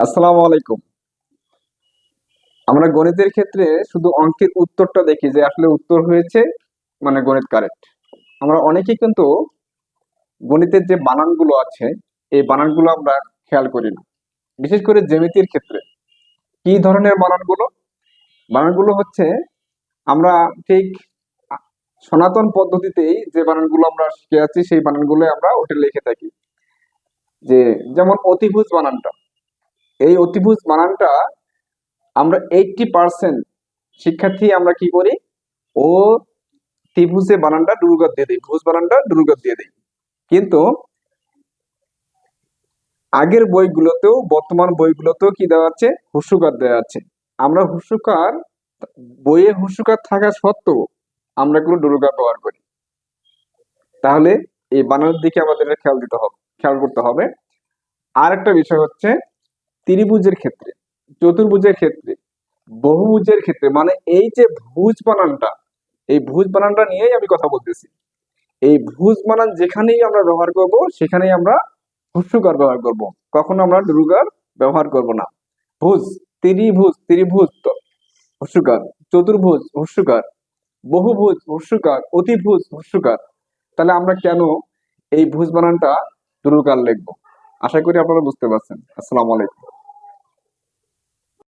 আসসালামু আলাইকুম। আমরা গণিতের ক্ষেত্রে শুধু অঙ্কের উত্তরটা দেখি যে আসলে উত্তর হয়েছে মানে গণিত কারেক্ট। আমরা অনেকেই কিন্তু গণিতের যে বানানগুলো আছে এই বানানগুলো আমরা খেয়াল করি না। বিশেষ করে জ্যামিতির ক্ষেত্রে কি ধরনের বানানগুলো? বানানগুলো হচ্ছে আমরা ঠিক সনাতন পদ্ধতিতেই যে বানানগুলো আমরা শিখে আছি সেই বানানগুলো আমরা ওটা লিখে থাকি। যে যেমন অতিভুজ বানানটা, এই অতিভুজ বানানটা আমরা 80% শিক্ষার্থী আমরা কি করি, ও ত্রিভুজে বানানটা ডুরুগত দিয়ে দিই, ভুজ বানানটা ডুরুগত দিয়ে দিই। কিন্তু আগের বইগুলোতেও বর্তমান বইগুলোতেও কি দেওয়া আছে, হুসুকার দেওয়া আছে। আমরা হুসুকার, বইয়ে হুসুকার থাকা সত্ত্বেও আমরা এগুলো ডুরুকার ব্যবহার করি। তাহলে এই বানানের দিকে আমাদের খেয়াল দিতে হবে, খেয়াল করতে হবে। আর একটা বিষয় হচ্ছে ত্রিভুজের ক্ষেত্রে, চতুর্ভুজের ক্ষেত্রে, বহুভুজের ক্ষেত্রে, মানে এই যে ভুজ বানানটা, এই ভুজ বানানটা নিয়েই আমি কথা বলতেছি। এই ভুজ বানান যেখানেই আমরা ব্যবহার করব সেখানেই আমরা হস্যকার ব্যবহার করব, কখনো আমরা দীর্ঘকার ব্যবহার করব না। ভুজ, ত্রিভুজ, ত্রিভুজ তো হস্যকার, চতুর্ভুজ হস্যকার, বহুভুজ হস্যকার, অতিভুজ হস্যকার। তাহলে আমরা কেন এই ভুজ বানানটা দীর্ঘকার লিখবো? আশা করি আপনারা বুঝতে পারছেন। আসসালামু আলাইকুম।